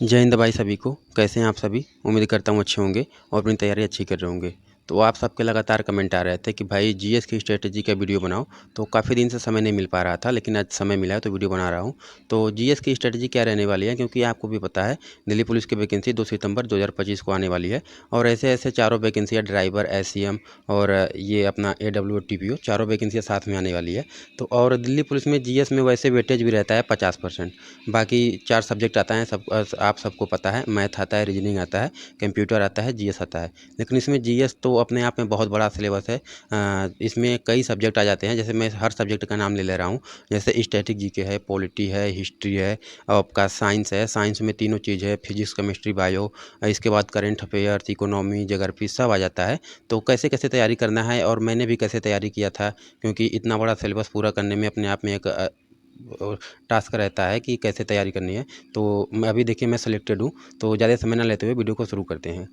जय हिंद भाई सभी को। कैसे हैं आप सभी? उम्मीद करता हूँ अच्छे होंगे और अपनी तैयारी अच्छी कर रहे होंगे। तो आप सबके लगातार कमेंट आ रहे थे कि भाई जीएस की स्ट्रेटजी का वीडियो बनाओ। तो काफ़ी दिन से समय नहीं मिल पा रहा था, लेकिन आज समय मिला है तो वीडियो बना रहा हूँ। तो जीएस की स्ट्रेटजी क्या रहने वाली है, क्योंकि आपको भी पता है दिल्ली पुलिस की वैकेंसी 2 सितंबर 2025 को आने वाली है। और ऐसे ऐसे चारों वैकेंसियाँ ड्राइवर, एससीएम और ये अपना एडब्ल्यू टीपीओ चारों वैकेंसियाँ साथ में आने वाली है। तो और दिल्ली पुलिस में जीएस में वैसे वेटेज भी रहता है 50%। बाकी 4 सब्जेक्ट आता है, सब आप सबको पता है। मैथ आता है, रीजनिंग आता है, कंप्यूटर आता है, जीएस आता है। लेकिन इसमें जीएस तो अपने आप में बहुत बड़ा सिलेबस है। इसमें कई सब्जेक्ट आ जाते हैं, जैसे मैं हर सब्जेक्ट का नाम ले रहा हूँ। जैसे स्टैटिक जीके है, पॉलिटी है, हिस्ट्री है और आपका साइंस है। साइंस में तीनों चीज़ है, फिजिक्स, केमिस्ट्री, बायो। इसके बाद करेंट अफेयर्स, इकोनॉमी, ज्योग्राफी सब आ जाता है। तो कैसे कैसे तैयारी करना है और मैंने भी कैसे तैयारी किया था, क्योंकि इतना बड़ा सिलेबस पूरा करने में अपने आप में एक टास्क रहता है कि कैसे तैयारी करनी है। तो मैं अभी देखिए मैं सिलेक्टेड हूँ, तो ज़्यादा समय ना लेते हुए वीडियो को शुरू करते हैं।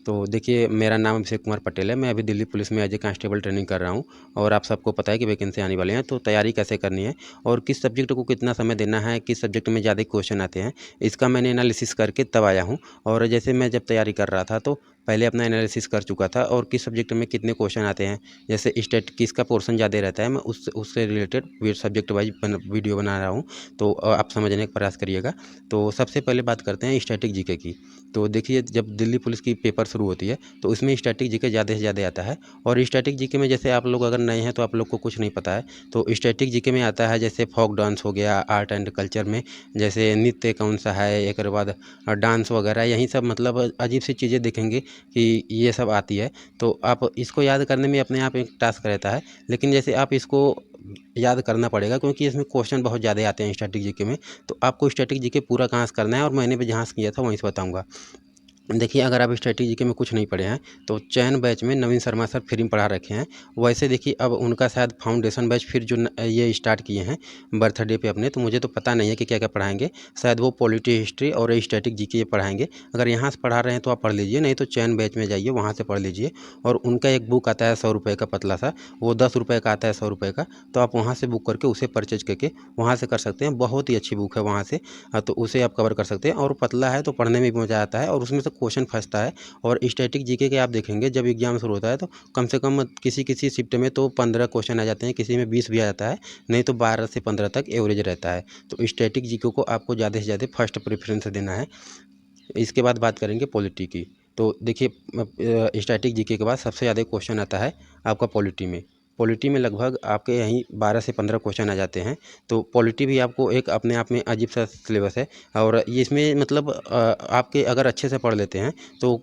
तो देखिए मेरा नाम अभिषेक कुमार पटेल है। मैं अभी दिल्ली पुलिस में एज ए कांस्टेबल ट्रेनिंग कर रहा हूँ। और आप सबको पता है कि वैकेंसी आने वाली है, तो तैयारी कैसे करनी है और किस सब्जेक्ट को कितना समय देना है, किस सब्जेक्ट में ज़्यादा क्वेश्चन आते हैं, इसका मैंने एनालिसिस करके तब आया हूँ। और जैसे मैं जब तैयारी कर रहा था तो पहले अपना एनालिसिस कर चुका था और किस सब्जेक्ट में कितने क्वेश्चन आते हैं। जैसे स्टेट किसका पोर्शन ज़्यादा रहता है, मैं उससे रिलेटेड सब्जेक्ट वाइज वीडियो बना रहा हूँ। तो आप समझने का प्रयास करिएगा। तो सबसे पहले बात करते हैं स्टैटिक जीके की। तो देखिए जब दिल्ली पुलिस की पेपर शुरू होती है तो उसमें स्टैटिक जीके ज़्यादा से ज़्यादा आता है। और स्टैटिक जीके में जैसे आप लोग अगर नए हैं तो आप लोग को कुछ नहीं पता है, तो स्टैटिक जीके में आता है जैसे फोक डांस हो गया, आर्ट एंड कल्चर में जैसे नृत्य कौन सा है, एक बाद डांस वगैरह, यही सब मतलब अजीब सी चीज़ें दिखेंगे कि ये सब आती है। तो आप इसको याद करने में अपने आप एक टास्क रहता है, लेकिन जैसे आप इसको याद करना पड़ेगा क्योंकि इसमें क्वेश्चन बहुत ज़्यादा आते हैं स्टैटिक जीके में। तो आपको स्टैटिक जीके पूरा कहाँ से करना है और मैंने भी जहाँ से किया था वहीं से बताऊँगा। देखिए अगर आप स्ट्रैटेजी के में कुछ नहीं पढ़े हैं तो चयन बैच में नवीन शर्मा सर फ्री में पढ़ा रखे हैं। वैसे देखिए अब उनका शायद फाउंडेशन बैच फिर जो ये स्टार्ट किए हैं बर्थडे पे अपने, तो मुझे तो पता नहीं है कि क्या क्या पढ़ाएंगे। शायद वो पॉलिटी, हिस्ट्री और स्टैटिक जीके ये पढ़ाएंगे। अगर यहाँ से पढ़ा रहे हैं तो आप पढ़ लीजिए, नहीं तो चयन बैच में जाइए, वहाँ से पढ़ लीजिए। और उनका एक बुक आता है 100 रुपये का पतला सा, वो 10 रुपये का आता है 100 रुपये का। तो आप वहाँ से बुक करके उसे परचेज करके वहाँ से कर सकते हैं। बहुत ही अच्छी बुक है वहाँ से। तो उसे आप कवर कर सकते हैं और पतला है तो पढ़ने में भी मज़ा आता है और उसमें से क्वेश्चन फंसता है। और स्टैटिक जीके के आप देखेंगे जब एग्जाम शुरू होता है तो कम से कम किसी किसी शिफ्ट में तो 15 क्वेश्चन आ जाते हैं, किसी में 20 भी आ जाता है, नहीं तो 12 से 15 तक एवरेज रहता है। तो स्टैटिक जीके को आपको ज़्यादा से ज़्यादा फर्स्ट प्रेफरेंस देना है। इसके बाद बात करेंगे पॉलिटी की। तो देखिए स्टैटिक जीके के बाद सबसे ज़्यादा क्वेश्चन आता है आपका पॉलिटी में। पॉलिटी में लगभग आपके यहीं 12 से 15 क्वेश्चन आ जाते हैं। तो पॉलिटी भी आपको एक अपने आप में अजीब सा सिलेबस है। और ये इसमें मतलब आपके अगर अच्छे से पढ़ लेते हैं तो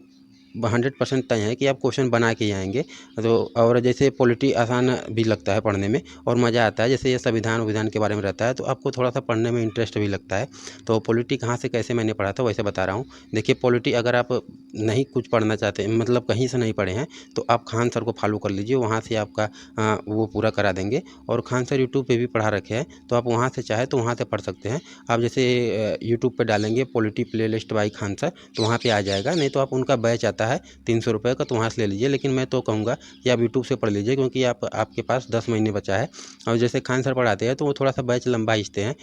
100% तय है कि आप क्वेश्चन बना के ही आएंगे। तो और जैसे पॉलिटी आसान भी लगता है पढ़ने में और मज़ा आता है, जैसे ये संविधान विधान के बारे में रहता है तो आपको थोड़ा सा पढ़ने में इंटरेस्ट भी लगता है। तो पॉलिटी कहाँ से कैसे मैंने पढ़ा था वैसे बता रहा हूँ। देखिए पॉलिटी अगर आप नहीं कुछ पढ़ना चाहते हैं, मतलब कहीं से नहीं पढ़े हैं, तो आप खान सर को फॉलो कर लीजिए, वहाँ से आपका वो पूरा करा देंगे। और खान सर यूट्यूब पे भी पढ़ा रखे हैं, तो आप वहाँ से चाहे तो वहाँ से पढ़ सकते हैं। आप जैसे यूट्यूब पे डालेंगे polity playlist by Khan sir तो वहाँ पे आ जाएगा, नहीं तो आप उनका बैच आता है 300 रुपये का, तो वहाँ से ले लीजिए। लेकिन मैं तो कहूँगा कि आप यूट्यूब से पढ़ लीजिए, क्योंकि आपके पास 10 महीने बचा है। और जैसे खान सर पढ़ाते हैं तो वो थोड़ा सा बैच लंबा खींचते हैं,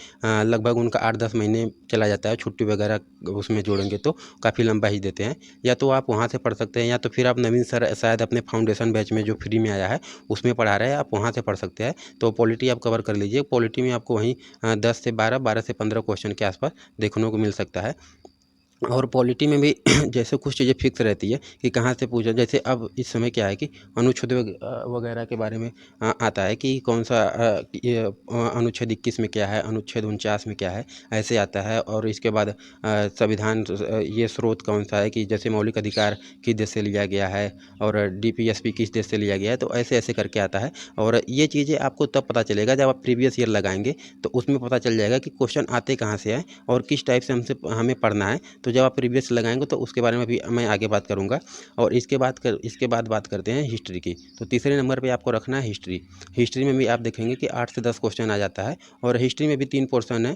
लगभग उनका 8-10 महीने चला जाता है, छुट्टी वगैरह उसमें जोड़ेंगे तो काफ़ी लंबा ही देते हैं। या तो आप वहाँ से पढ़ सकते हैं, या तो फिर आप नवीन सर शायद अपने फाउंडेशन बैच में जो फ्री में आया है उसमें पढ़ा रहे हैं, आप वहाँ से पढ़ सकते हैं। तो पॉलिटी आप कवर कर लीजिए। पॉलिटी में आपको वहीं 10 से 12, 12 से 15 क्वेश्चन के आसपास देखने को मिल सकता है। और पॉलिटी में भी जैसे कुछ चीज़ें फिक्स रहती है कि कहाँ से पूछा। जैसे अब इस समय क्या है कि अनुच्छेद वगैरह के बारे में आता है कि कौन सा ये अनुच्छेद 21 में क्या है, अनुच्छेद 49 में क्या है, ऐसे आता है। और इसके बाद संविधान ये स्रोत कौन सा है, कि जैसे मौलिक अधिकार किस देश से लिया गया है और डीपीएसपी किस देश से लिया गया है, तो ऐसे ऐसे करके आता है। और ये चीज़ें आपको तब पता चलेगा जब आप प्रीवियस ईयर लगाएंगे, तो उसमें पता चल जाएगा कि क्वेश्चन आते कहाँ से हैं और किस टाइप से हमें पढ़ना है। तो जब आप प्रीवियस लगाएंगे तो उसके बारे में भी मैं आगे बात करूंगा। और इसके बाद बात करते हैं हिस्ट्री की। तो तीसरे नंबर पे आपको रखना है हिस्ट्री। हिस्ट्री में भी आप देखेंगे कि 8 से 10 क्वेश्चन आ जाता है। और हिस्ट्री में भी 3 पोर्शन है,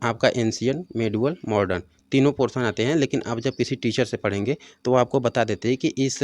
आपका एंशियंट, मेडुअल, मॉडर्न, तीनों पोर्शन आते हैं। लेकिन आप जब किसी टीचर से पढ़ेंगे तो वो आपको बता देते हैं कि इस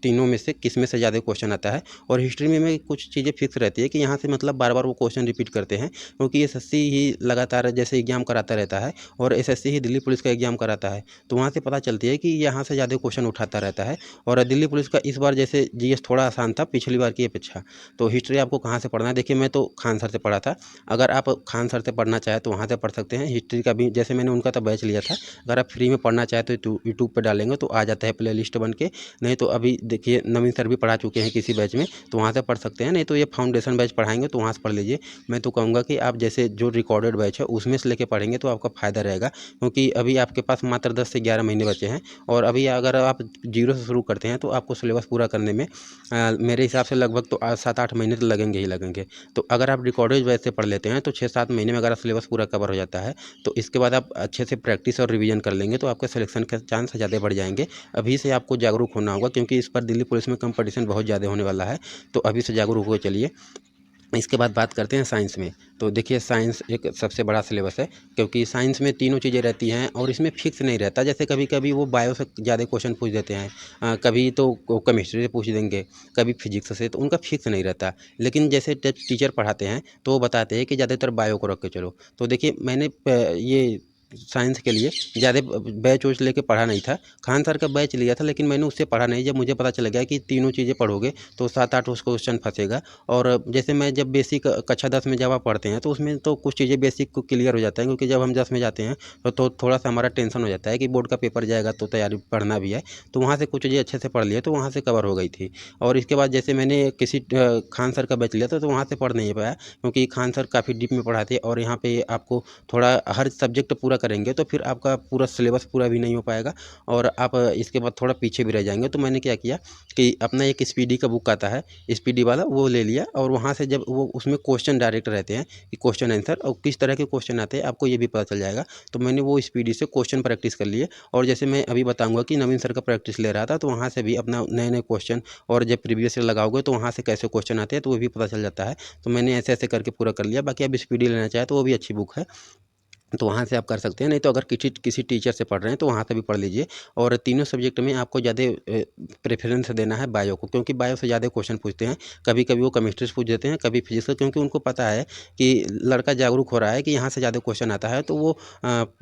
तीनों में से किस में से ज़्यादा क्वेश्चन आता है। और हिस्ट्री में कुछ चीज़ें फिक्स रहती है कि यहाँ से मतलब बार बार वो क्वेश्चन रिपीट करते हैं, क्योंकि एसएससी ही लगातार जैसे एग्जाम कराता रहता है और एसएससी ही दिल्ली पुलिस का एग्जाम कराता है, तो वहाँ से पता चलती है कि यहाँ से ज़्यादा क्वेश्चन उठाता रहता है। और दिल्ली पुलिस का इस बार जैसे जीएस थोड़ा आसान था पिछली बार की अपेक्षा। तो हिस्ट्री आपको कहाँ से पढ़ना है, देखिए मैं तो खान सर से पढ़ा था। अगर आप खान सर से पढ़ना चाहें तो वहाँ से पढ़ सकते हैं। हिस्ट्री का भी जैसे मैंने उनका तो बैच लिया था, अगर आप फ्री में पढ़ना चाहें तो यूट्यूब पर डालेंगे तो आ जाता है प्ले लिस्ट बन के। नहीं तो अभी देखिए नवीन सर भी पढ़ा चुके हैं किसी बैच में, तो वहाँ से पढ़ सकते हैं। नहीं तो ये फाउंडेशन बैच पढ़ाएंगे तो वहाँ से पढ़ लीजिए। मैं तो कहूँगा कि आप जैसे जो रिकॉर्डेड बैच है उसमें से लेके पढ़ेंगे तो आपका फ़ायदा रहेगा, क्योंकि अभी आपके पास मात्र 10 से 11 महीने बचे हैं। और अभी अगर आप जीरो से शुरू करते हैं तो आपको सिलेबस पूरा करने में मेरे हिसाब से लगभग तो 7-8 महीने तो लगेंगे ही लगेंगे। तो अगर आप रिकॉर्डेड बैच से पढ़ लेते हैं तो 6-7 महीने में अगर आप सिलेबस पूरा कवर हो जाता है, तो इसके बाद आप अच्छे से प्रैक्टिस और रिवीजन कर लेंगे तो आपके सिलेक्शन के चांस ज़्यादा बढ़ जाएंगे। अभी से आपको जागरूक होना होगा, क्योंकि इस पर दिल्ली पुलिस में कंपटीशन बहुत ज़्यादा होने वाला है, तो अभी से जागरूक हो चलिए। इसके बाद बात करते हैं साइंस में। तो देखिए साइंस एक सबसे बड़ा सिलेबस है, क्योंकि साइंस में तीनों चीज़ें रहती हैं और इसमें फिक्स नहीं रहता। जैसे कभी कभी वो बायो से ज़्यादा क्वेश्चन पूछ देते हैं, कभी तो केमिस्ट्री से पूछ देंगे, कभी फिजिक्स से, तो उनका फिक्स नहीं रहता। लेकिन जैसे टीचर पढ़ाते हैं तो वो बताते हैं कि ज़्यादातर बायो को रख के चलो। तो देखिए मैंने ये साइंस के लिए ज़्यादा बैच वैच लेके पढ़ा नहीं था। खान सर का बैच लिया था लेकिन मैंने उससे पढ़ा नहीं। जब मुझे पता चल गया कि तीनों चीज़ें पढ़ोगे तो 7-8 उस क्वेश्चन फंसेगा। और जैसे मैं जब बेसिक कक्षा 10 में जब आप पढ़ते हैं तो उसमें तो कुछ चीज़ें बेसिक को क्लियर हो जाता है, क्योंकि जब हम 10 में जाते हैं तो थोड़ा सा हमारा टेंशन हो जाता है कि बोर्ड का पेपर जाएगा तो तैयारी पढ़ना भी है। तो वहाँ से कुछ चीज़ें अच्छे से पढ़ लिए तो वहाँ से कवर हो गई थी। और इसके बाद जैसे मैंने किसी खान सर का बैच लिया था तो वहाँ से पढ़ नहीं पाया, क्योंकि खान सर काफ़ी डीप में पढ़ाते और यहाँ पे आपको थोड़ा हर सब्जेक्ट पूरा करेंगे तो फिर आपका पूरा सिलेबस पूरा भी नहीं हो पाएगा और आप इसके बाद थोड़ा पीछे भी रह जाएंगे। तो मैंने क्या किया कि अपना एक स्पीडी का बुक आता है, स्पीडी वाला, वो ले लिया। और वहाँ से जब वो उसमें क्वेश्चन डायरेक्ट रहते हैं कि क्वेश्चन आंसर और किस तरह के क्वेश्चन आते हैं आपको ये भी पता चल जाएगा। तो मैंने वो स्पीडी से क्वेश्चन प्रैक्टिस कर लिए। और जैसे मैं अभी बताऊंगा कि नवीन सर का प्रैक्टिस ले रहा था, तो वहाँ से भी अपना नए नए क्वेश्चन और जब प्रीवियस ईयर लगाओगे तो वहाँ से कैसे क्वेश्चन आते हैं तो वो भी पता चल जाता है। तो मैंने ऐसे ऐसे करके पूरा कर लिया। बाकी आप स्पीडी लेना चाहे तो वो भी अच्छी बुक है, तो वहाँ से आप कर सकते हैं। नहीं तो अगर किसी किसी टीचर से पढ़ रहे हैं तो वहाँ से भी पढ़ लीजिए। और तीनों सब्जेक्ट में आपको ज़्यादा प्रेफरेंस देना है बायो को, क्योंकि बायो से ज़्यादा क्वेश्चन पूछते हैं। कभी कभी वो केमिस्ट्री से पूछ देते हैं, कभी फिजिक्स से, क्योंकि उनको पता है कि लड़का जागरूक हो रहा है कि यहाँ से ज़्यादा क्वेश्चन आता है, तो वो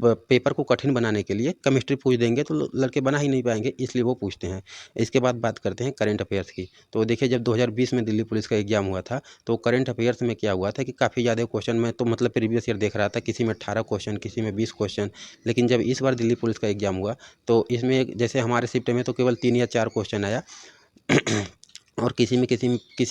पेपर को कठिन बनाने के लिए केमिस्ट्री पूछ देंगे तो लड़के बना ही नहीं पाएंगे, इसलिए वो पूछते हैं। इसके बाद बात करते हैं करेंट अफेयर्स की। तो देखिए जब 2020 में दिल्ली पुलिस का एग्जाम हुआ था तो करेंट अफेयर्स में क्या हुआ था कि काफ़ी ज़्यादा क्वेश्चन में तो मतलब प्रीवियस ईयर देख रहा था, किसी में 18 क्वेश्चन, किसी में 20 क्वेश्चन। लेकिन जब इस बार दिल्ली पुलिस का एग्जाम हुआ तो इसमें जैसे हमारे शिफ्ट में तो केवल 3 या 4 क्वेश्चन आया और किसी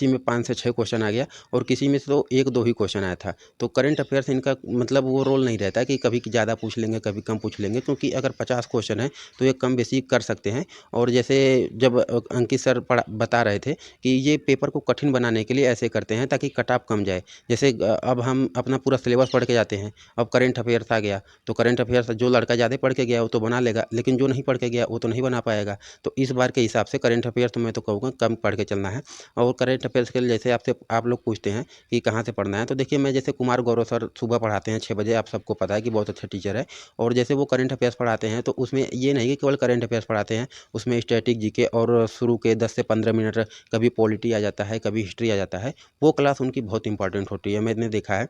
में 5 से 6 क्वेश्चन आ गया और किसी में से तो 1-2 ही क्वेश्चन आया था। तो करंट अफेयर्स इनका मतलब वो रोल नहीं रहता कि कभी ज़्यादा पूछ लेंगे कभी कम पूछ लेंगे, क्योंकि अगर 50 क्वेश्चन है तो ये कम बेसी कर सकते हैं। और जैसे जब अंकित सर बता रहे थे कि ये पेपर को कठिन बनाने के लिए ऐसे करते हैं ताकि कट ऑफ कम जाए। जैसे अब हम अपना पूरा सिलेबस पढ़ के जाते हैं, अब करंट अफेयर्स आ गया तो करंट अफेयर्स जो लड़का ज़्यादा पढ़ के गया वो तो बना लेगा, लेकिन जो नहीं पढ़ के गया वो तो नहीं बना पाएगा। तो इस बार के हिसाब से करंट अफेयर्स तो मैं तो कहूँगा कम पढ़ के चलना है। और करंट अफेयर्स के लिए जैसे आप लोग पूछते हैं कि कहाँ से पढ़ना है, तो देखिए मैं जैसे कुमार गौरव सर सुबह पढ़ाते हैं 6 बजे, आप सबको पता है कि बहुत अच्छे टीचर है। और जैसे वो करंट अफेयर्स पढ़ाते हैं तो उसमें ये नहीं कि केवल करंट अफेयर्स पढ़ाते हैं, उसमें स्टैटिक जीके और शुरू के 10 से 15 मिनट कभी पॉलिटी आ जाता है, कभी हिस्ट्री आ जाता है। वो क्लास उनकी बहुत इंपॉर्टेंट होती है, मैंने देखा है।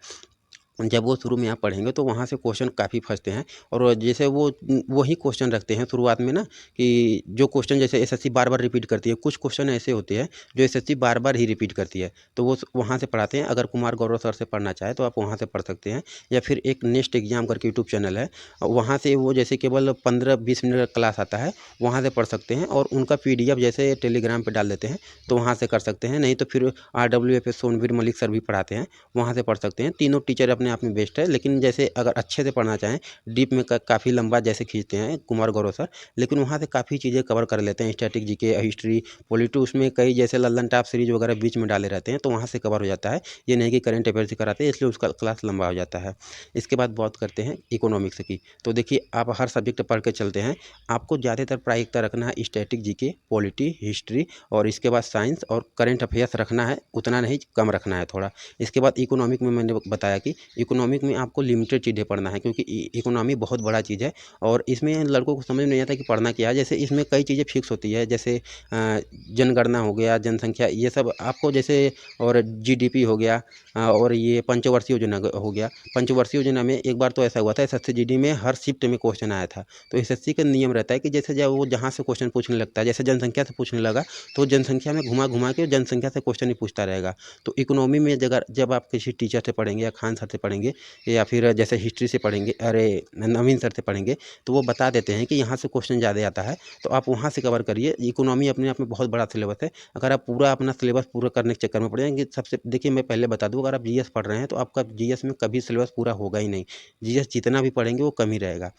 जब वो शुरू में आप पढ़ेंगे तो वहाँ से क्वेश्चन काफ़ी फंसते हैं। और जैसे वो वही क्वेश्चन रखते हैं शुरुआत में ना, कि जो क्वेश्चन जैसे एसएससी बार बार रिपीट करती है, कुछ क्वेश्चन ऐसे होते हैं जो एसएससी बार बार ही रिपीट करती है, तो वो वहाँ से पढ़ाते हैं। अगर कुमार गौरव सर से पढ़ना चाहे तो आप वहाँ से पढ़ सकते हैं, या फिर एक नेक्स्ट एग्जाम करके यूट्यूब चैनल है, वहाँ से वो जैसे केवल 15-20 मिनट का क्लास आता है, वहाँ से पढ़ सकते हैं। और उनका PDF जैसे टेलीग्राम पर डाल देते हैं तो वहाँ से कर सकते हैं। नहीं तो फिर RWF सोनवीर मलिक सर भी पढ़ाते हैं, वहाँ से पढ़ सकते हैं। तीनों टीचर अपने आप में बेस्ट है, लेकिन जैसे अगर अच्छे से पढ़ना चाहें डीप में काफ़ी लंबा जैसे खींचते हैं कुमार गौरव सर, लेकिन वहाँ से काफ़ी चीज़ें कवर कर लेते हैं। स्टैटिक जीके, हिस्ट्री, पॉलिटी, उसमें कई जैसे लल्लन टॉप सीरीज वगैरह बीच में डाले रहते हैं, तो वहाँ से कवर हो जाता है। ये नहीं कि करंट अफेयर्स ही कराते हैं, इसलिए उसका क्लास लंबा हो जाता है। इसके बाद बात करते हैं इकोनॉमिक्स की। तो देखिए आप हर सब्जेक्ट पढ़ के चलते हैं, आपको ज़्यादातर प्रायिकता रखना है स्टैटिक जीके, पॉलिटी, हिस्ट्री और इसके बाद साइंस और करंट अफेयर्स रखना है, उतना नहीं कम रखना है थोड़ा। इसके बाद इकोनॉमिक में मैंने बताया कि इकोनॉमिक में आपको लिमिटेड चीज़ें पढ़ना है, क्योंकि इकोनॉमी बहुत बड़ा चीज़ है और इसमें लड़कों को समझ नहीं आता कि पढ़ना क्या है। जैसे इसमें कई चीज़ें फिक्स होती है, जैसे जनगणना हो गया, जनसंख्या, ये सब आपको जैसे, और जीडीपी हो गया, और ये पंचवर्षीय योजना हो गया। पंचवर्षीय योजना में एक बार तो ऐसा हुआ था, एसएससी जीडी में हर शिफ्ट में क्वेश्चन आया था। तो एसएससी का नियम रहता है कि जैसे जब वो जहाँ से क्वेश्चन पूछने लगता है, जैसे जनसंख्या से पूछने लगा तो जनसंख्या में घुमा घुमा के जनसंख्या से क्वेश्चन ही पूछता रहेगा। तो इकोनॉमी में जब आप किसी टीचर से पढ़ेंगे या खान सर से पढ़ेंगे या फिर जैसे हिस्ट्री से पढ़ेंगे, अरे नवीन सर से पढ़ेंगे, तो वो बता देते हैं कि यहाँ से क्वेश्चन ज़्यादा आता है, तो आप वहाँ से कवर करिए। इकोनॉमी अपने आप में बहुत बड़ा सिलेबस है। अगर आप पूरा अपना सिलेबस पूरा करने के चक्कर में पड़ जाएंगे, सबसे देखिए मैं पहले बता दूं, अगर आप जीएस पढ़ रहे हैं तो आपका जीएस में कभी सिलेबस पूरा होगा ही नहीं। जीएस जितना भी पढ़ेंगे वो कम ही रहेगा।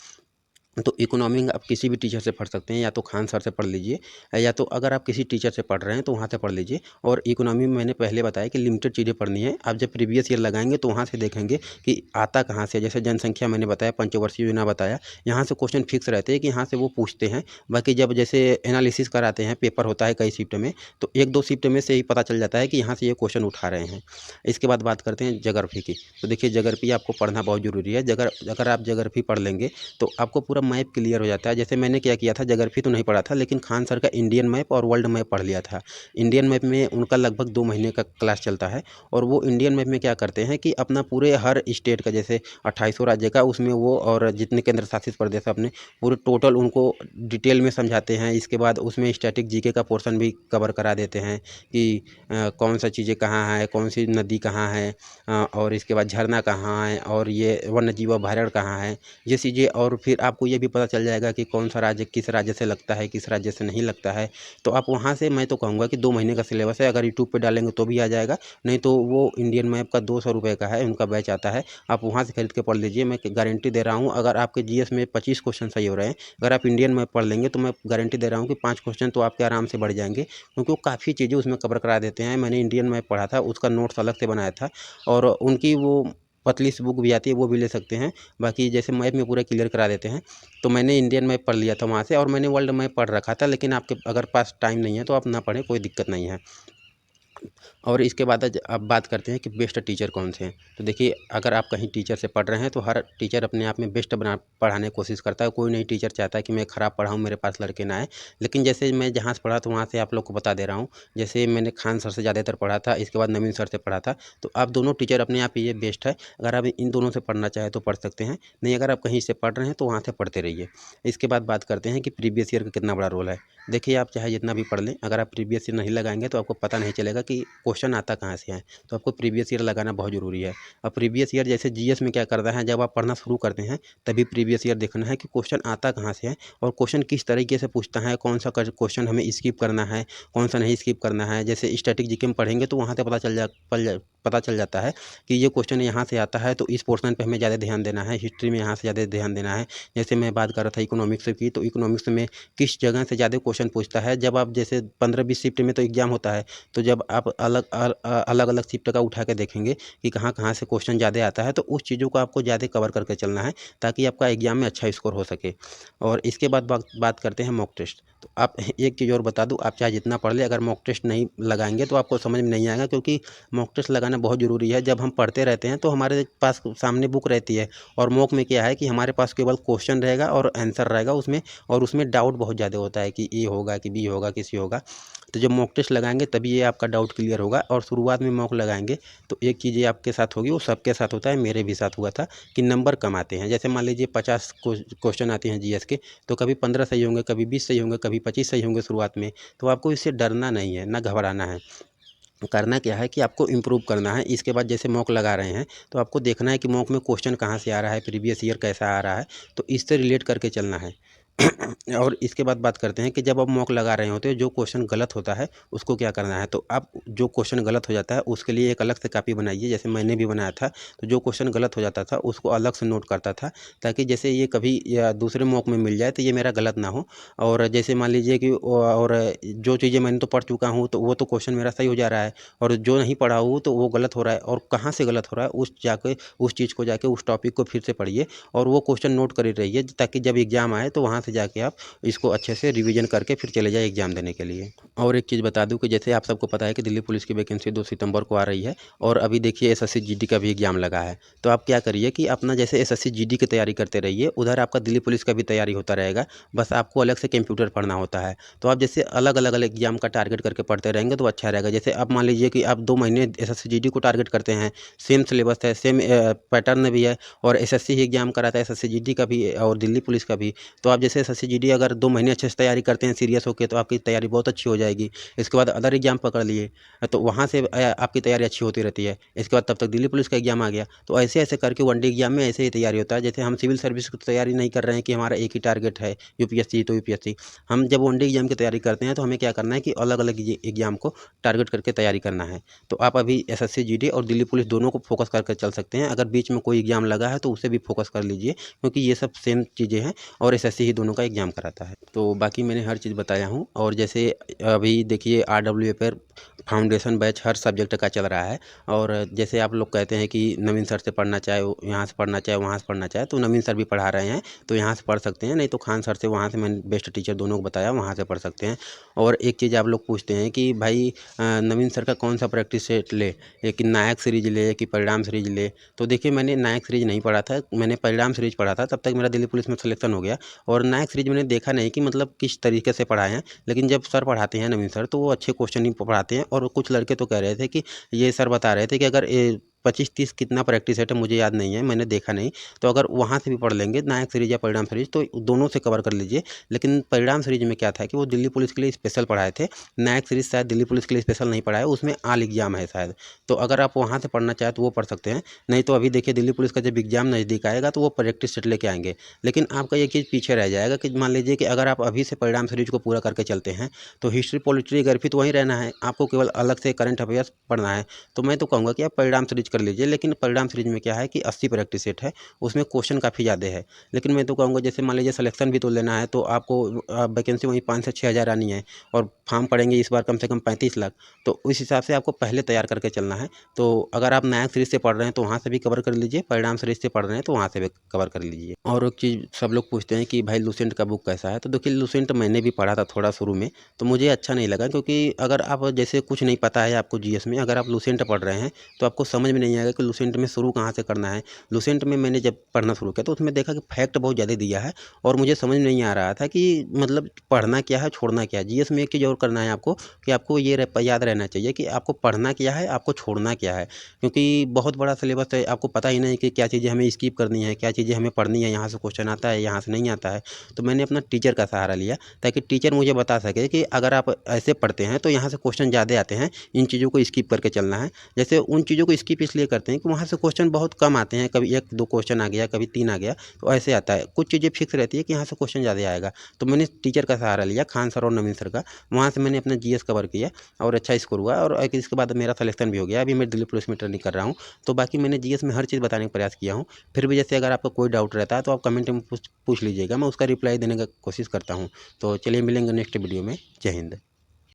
तो इकोनॉमी आप किसी भी टीचर से पढ़ सकते हैं, या तो खान सर से पढ़ लीजिए, या तो अगर आप किसी टीचर से पढ़ रहे हैं तो वहाँ से पढ़ लीजिए। और इकोनॉमी में मैंने पहले बताया कि लिमिटेड चीज़ें पढ़नी है। आप जब प्रीवियस ईयर लगाएंगे तो वहाँ से देखेंगे कि आता कहाँ से। जैसे जनसंख्या मैंने बताया, पंचवर्षीय योजना बताया, यहाँ से क्वेश्चन फिक्स रहते हैं कि यहाँ से वो पूछते हैं। बाकी जब जैसे एनालिसिस कराते हैं, पेपर होता है कई शिफ्ट में, तो एक दो शिफ्ट में से ही पता चल जाता है कि यहाँ से ये क्वेश्चन उठा रहे हैं। इसके बाद बात करते हैं ज्योग्राफी की। तो देखिए ज्योग्राफी आपको पढ़ना बहुत ज़रूरी है। अगर आप ज्योग्राफी पढ़ लेंगे तो आपको पूरा मैप क्लियर हो जाता है। जैसे मैंने क्या किया था, ज्योग्राफी तो नहीं पढ़ा था, लेकिन खान सर का इंडियन मैप और वर्ल्ड मैप पढ़ लिया था। इंडियन मैप में उनका लगभग 2 महीने का क्लास चलता है, और वो इंडियन मैप में क्या करते हैं कि अपना पूरे हर स्टेट का, जैसे 2800 राज्य का, उसमें वो और जितने केंद्र शासित प्रदेश अपने पूरे टोटल उनको डिटेल में समझाते हैं। इसके बाद उसमें स्टैटिक जीके का पोर्शन भी कवर करा देते हैं कि कौन सा चीज़ें कहाँ है, कौन सी नदी कहाँ है, और इसके बाद झरना कहाँ है, और ये वन्यजीव अभयारण्य कहाँ है, ये चीज़ें। और फिर आपको ये भी पता चल जाएगा कि कौन सा राज्य किस राज्य से लगता है, किस राज्य से नहीं लगता है। तो आप वहाँ से, मैं तो कहूँगा कि 2 महीने का सिलेबस है, अगर यूट्यूब पे डालेंगे तो भी आ जाएगा, नहीं तो वो इंडियन मैप का 200 रुपये का है, उनका बैच आता है, आप वहाँ से खरीद के पढ़ लीजिए। मैं गारंटी दे रहा हूँ, अगर आपके जीएस में 25 क्वेश्चन सही हो रहे हैं, अगर आप इंडियन मैप पढ़ लेंगे तो मैं गारंटी दे रहा हूँ कि 5 क्वेश्चन तो आपके आराम से बढ़ जाएंगे, क्योंकि वो काफ़ी चीज़ें उसमें कवर करा देते हैं। मैंने इंडियन मैप पढ़ा था, उसका नोट्स अलग से बनाया था, और उनकी वो पतली सी बुक भी आती है, वो भी ले सकते हैं। बाकी जैसे मैप में पूरा क्लियर करा देते हैं। तो मैंने इंडियन मैप पढ़ लिया था वहाँ से, और मैंने वर्ल्ड मैप पढ़ रखा था, लेकिन आपके अगर पास टाइम नहीं है तो आप ना पढ़ें, कोई दिक्कत नहीं है। और इसके बाद अब बात करते हैं कि बेस्ट टीचर कौन से हैं। तो देखिए, अगर आप कहीं टीचर से पढ़ रहे हैं तो हर टीचर अपने आप में बेस्ट पढ़ाने की कोशिश करता है। कोई नहीं टीचर चाहता है कि मैं ख़राब पढ़ाऊँ, मेरे पास लड़के ना आए। लेकिन जैसे मैं जहाँ से पढ़ा तो वहाँ से आप लोग को बता दे रहा हूँ। जैसे मैंने खान सर से ज़्यादातर पढ़ा था, इसके बाद नवीन सर से पढ़ा था। तो आप दोनों टीचर अपने आप ये बेस्ट है। अगर आप इन दोनों से पढ़ना चाहें तो पढ़ सकते हैं, नहीं अगर आप कहीं से पढ़ रहे हैं तो वहाँ से पढ़ते रहिए। इसके बाद बात करते हैं कि प्रीवियस ईयर का कितना बड़ा रोल है। देखिए, आप चाहे जितना भी पढ़ लें, अगर आप प्रीवियस ईयर नहीं लगाएंगे तो आपको पता नहीं चलेगा कि क्वेश्चन आता कहाँ से है। तो आपको प्रीवियस ईयर लगाना बहुत ज़रूरी है। अब प्रीवियस ईयर जैसे जीएस में क्या करना है, जब आप पढ़ना शुरू करते हैं तभी प्रीवियस ईयर देखना है कि क्वेश्चन आता कहाँ से है, और क्वेश्चन किस तरीके से पूछता है, कौन सा क्वेश्चन हमें स्किप करना है, कौन सा नहीं स्किप करना है। जैसे स्टैटिक जीके में पढ़ेंगे तो वहाँ से पता चल जाता है कि ये क्वेश्चन यहाँ से आता है, तो इस पोर्शन पे हमें ज़्यादा ध्यान देना है। हिस्ट्री में यहाँ से ज़्यादा ध्यान देना है। जैसे मैं बात कर रहा था इकोनॉमिक्स की, तो इकोनॉमिक्स में किस जगह से ज़्यादा क्वेश्चन पूछता है। जब आप जैसे 15-20 शिफ्ट में तो एग्जाम होता है, तो जब आप अलग अलग शिफ्ट का उठा के देखेंगे कि कहाँ कहाँ से क्वेश्चन ज़्यादा आता है, तो उस चीज़ों को आपको ज़्यादा कवर करके चलना है, ताकि आपका एग्जाम में अच्छा स्कोर हो सके। और इसके बाद बात करते हैं मॉक टेस्ट। तो आप एक चीज़ और बता दूं, आप चाहे जितना पढ़ लें, अगर मॉक टेस्ट नहीं लगाएंगे तो आपको समझ में नहीं आएगा, क्योंकि मॉक टेस्ट लगाना बहुत ज़रूरी है। जब हम पढ़ते रहते हैं तो हमारे पास सामने बुक रहती है, और मॉक में क्या है कि हमारे पास केवल क्वेश्चन रहेगा और आंसर रहेगा उसमें, और उसमें डाउट बहुत ज़्यादा होता है कि ए होगा कि बी होगा कि सी होगा। तो जब मॉक टेस्ट लगाएंगे तभी ये आपका डाउट क्लियर होगा। और शुरुआत में मॉक लगाएंगे तो एक चीज़ ये आपके साथ होगी, वो सबके साथ होता है, मेरे भी साथ हुआ था, कि नंबर कम आते हैं। जैसे मान लीजिए 50 क्वेश्चन आते हैं जीएस के, तो कभी 15 सही होंगे, कभी 20 सही होंगे, कभी 25 सही होंगे शुरुआत में। तो आपको इससे डरना नहीं है, ना घबराना है। करना क्या है कि आपको इम्प्रूव करना है। इसके बाद जैसे मॉक लगा रहे हैं तो आपको देखना है कि मॉक में क्वेश्चन कहाँ से आ रहा है, प्रीवियस ईयर कैसा आ रहा है, तो इससे रिलेट करके चलना है। और इसके बाद बात करते हैं कि जब आप मॉक लगा रहे होते हैं, जो क्वेश्चन गलत होता है उसको क्या करना है। तो आप जो क्वेश्चन गलत हो जाता है उसके लिए एक अलग से कॉपी बनाइए, जैसे मैंने भी बनाया था। तो जो क्वेश्चन गलत हो जाता था उसको अलग से नोट करता था, ताकि जैसे ये कभी या दूसरे मॉक में मिल जाए तो ये मेरा गलत ना हो। और जैसे मान लीजिए कि और जो चीज़ें मैंने तो पढ़ चुका हूँ तो वो तो क्वेश्चन मेरा सही हो जा रहा है, और जो नहीं पढ़ा हूँ तो वो गलत हो रहा है, और कहाँ से गलत हो रहा है उस चीज़ को जाके उस टॉपिक को फिर से पढ़िए, और वो क्वेश्चन नोट कर रहिए, ताकि जब एग्जाम आए तो वहाँ से जाके आप इसको अच्छे से रिवीजन करके फिर चले जाए एग्ज़ाम देने के लिए। और एक चीज़ बता दूँ कि जैसे आप सबको पता है कि दिल्ली पुलिस की वैकेंसी 2 सितंबर को आ रही है और अभी देखिए एसएससी जीडी का भी एग्ज़ाम लगा है। तो आप क्या करिए कि अपना जैसे एसएससी जीडी की तैयारी करते रहिए, उधर आपका दिल्ली पुलिस का भी तैयारी होता रहेगा, बस आपको अलग से कंप्यूटर पढ़ना होता है। तो आप जैसे अलग-अलग एग्ज़ाम का टारगेट करके पढ़ते रहेंगे तो अच्छा रहेगा। जैसे आप मान लीजिए कि आप 2 महीने एसएससी जीडी को टारगेट करते हैं, सेम सिलेबस है, सेम पैटर्न भी है और एसएससी ही एग्ज़ाम कराता है, एसएससी जीडी का भी और दिल्ली पुलिस का भी। तो आप जैसे एसएससी जीडी अगर 2 महीने अच्छे से तैयारी करते हैं सीरियस होके तो आपकी तैयारी बहुत अच्छी हो जाएगी। इसके बाद अदर एग्ज़ाम पकड़ लिए तो वहाँ से आपकी तैयारी अच्छी होती रहती है। इसके बाद तब तक दिल्ली पुलिस का एग्ज़ाम आ गया। तो ऐसे-ऐसे करके वनडे एग्ज़ाम में ऐसे ही तैयारी होता है। जैसे हम सिविल सर्विस की तैयारी नहीं कर रहे हैं कि हमारा एक ही टारगेट है यूपीएससी तो यूपीएससी। हम जब वनडे एग्ज़ाम की तैयारी करते हैं तो हमें क्या करना है कि अलग-अलग एग्ज़ाम को टारगेट करके तैयारी करना है। तो आप अभी एसएससी जीडी और दिल्ली पुलिस दोनों को फोकस करके चल सकते हैं। अगर बीच में कोई एग्ज़ाम लगा है तो उसे भी फोकस कर लीजिए क्योंकि ये सब सेम चीज़ें हैं और एसएससी ही दोनों का एग्ज़ाम कराता है। तो बाकी मैंने हर चीज़ बताया हूँ और जैसे अभी देखिए आरडब्ल्यूए पर फाउंडेशन बैच हर सब्जेक्ट का चल रहा है और जैसे आप लोग कहते हैं कि नवीन सर से पढ़ना चाहे यहाँ से पढ़ना चाहे वहाँ से पढ़ना चाहे तो नवीन सर भी पढ़ा रहे हैं तो यहाँ से पढ़ सकते हैं, नहीं तो खान सर से वहाँ से मैंने बेस्ट टीचर दोनों को बताया वहाँ से पढ़ सकते हैं। और एक चीज़ आप लोग पूछते हैं कि भाई नवीन सर का कौन सा प्रैक्टिस सेट ले, कि नायक सीरीज ले कि परिणाम सीरीज ले। तो देखिए मैंने नायक सीरीज नहीं पढ़ा था, मैंने परिणाम सीरीज पढ़ा था, तब तक मेरा दिल्ली पुलिस में सिलेक्शन हो गया। और नायक सीरीज मैंने देखा नहीं कि मतलब किस तरीके से पढ़ाए हैं, लेकिन जब सर पढ़ाते हैं नवीन सर तो वो अच्छे क्वेश्चन ही पढ़ाते हैं। और कुछ लड़के तो कह रहे थे कि ये सर बता रहे थे कि अगर 25-30 कितना प्रैक्टिस सेट है मुझे याद नहीं है, मैंने देखा नहीं। तो अगर वहाँ से भी पढ़ लेंगे नायक सीरीज या परिणाम सीरीज तो दोनों से कवर कर लीजिए। लेकिन परिणाम सीरीज में क्या था कि वो दिल्ली पुलिस के लिए स्पेशल पढ़ाए थे, नायक सीरीज शायद दिल्ली पुलिस के लिए स्पेशल नहीं पढ़ाया, उसमें ऑल एग्जाम है शायद। तो अगर आप वहाँ से पढ़ना चाहें तो वो पढ़ सकते हैं, नहीं तो अभी देखिए दिल्ली पुलिस का जब एग्जाम नज़दीक आएगा तो वो प्रैक्टिस सेट लेके आएंगे। लेकिन आपका ये चीज़ पीछे रह जाएगा कि मान लीजिए कि अगर आप अभी से परिणाम सीरीज को पूरा करके चलते हैं तो हिस्ट्री पॉलिटी ग्राफी तो वहीं रहना है, आपको केवल अलग से करंट अफेयर्स पढ़ना है। तो मैं तो कहूँगा कि आप परिणाम सीरीज कर लीजिए, लेकिन परिणाम सीरीज में क्या है कि 80 प्रैक्टिस सेट है, उसमें क्वेश्चन काफ़ी ज़्यादा है। लेकिन मैं तो कहूँगा जैसे मान लीजिए सिलेक्शन भी तो लेना है तो आपको वैकेंसी वहीं 5 से 6 हज़ार आनी है और फॉर्म पड़ेंगे इस बार कम से कम 35 लाख। तो उस हिसाब से आपको पहले तैयार करके चलना है। तो अगर आप नायक सीरीज से पढ़ रहे हैं तो वहाँ से भी कवर कर लीजिए, परिणाम सीरीज से पढ़ रहे हैं तो वहाँ से भी कवर कर लीजिए। और एक चीज़ सब लोग पूछते हैं कि भाई लूसेंट का बुक कैसा है, तो देखिए लूसेंट मैंने भी पढ़ा था थोड़ा शुरू में, तो मुझे अच्छा नहीं लगा क्योंकि अगर आप जैसे कुछ नहीं पता है आपको जीएस में, अगर आप लूसेंट पढ़ रहे हैं तो आपको समझ में नहीं आएगा कि लूसेंट में शुरू कहाँ से करना है। लूसेंट में मैंने जब पढ़ना शुरू किया तो उसमें देखा कि फैक्ट बहुत ज़्यादा दिया है और मुझे समझ में नहीं आ रहा था कि मतलब पढ़ना क्या है छोड़ना क्या है। जीएस में एक चीज़ और करना है आपको कि आपको ये याद रहना चाहिए कि आपको पढ़ना क्या है, आपको छोड़ना क्या है, क्योंकि बहुत बड़ा सिलेबस है, आपको पता ही नहीं कि क्या चीज़ें हमें स्किप करनी है, क्या चीज़ें हमें पढ़नी है, यहाँ से क्वेश्चन आता है, यहाँ से नहीं आता है। तो मैंने अपना टीचर का सहारा लिया ताकि टीचर मुझे बता सके कि अगर आप ऐसे पढ़ते हैं तो यहाँ से क्वेश्चन ज़्यादा आते हैं, इन चीज़ों को स्किप करके चलना है। जैसे उन चीज़ों को स्किप इसलिए करते हैं कि वहाँ से क्वेश्चन बहुत कम आते हैं, कभी 1-2 क्वेश्चन आ गया, कभी 3 आ गया, तो ऐसे आता है। कुछ चीज़ें फिक्स रहती है कि यहाँ से क्वेश्चन ज़्यादा आएगा। तो मैंने टीचर का सहारा लिया, खान सर और नवीन सर का, वहाँ से मैंने अपना जीएस कवर किया और अच्छा स्कोर हुआ और इसके बाद मेरा सिलेक्शन भी हो गया। अभी मैं दिल्ली पुलिस में ट्रेनिंग कर रहा हूँ। तो बाकी मैंने जीएस में हर चीज़ बताने का प्रयास किया हूँ। फिर भी जैसे अगर आपका कोई डाउट रहता है तो आप कमेंट में पूछ लीजिएगा, मैं उसका रिप्लाई देने का कोशिश करता हूँ। तो चलिए मिलेंगे नेक्स्ट वीडियो में। जय हिंद।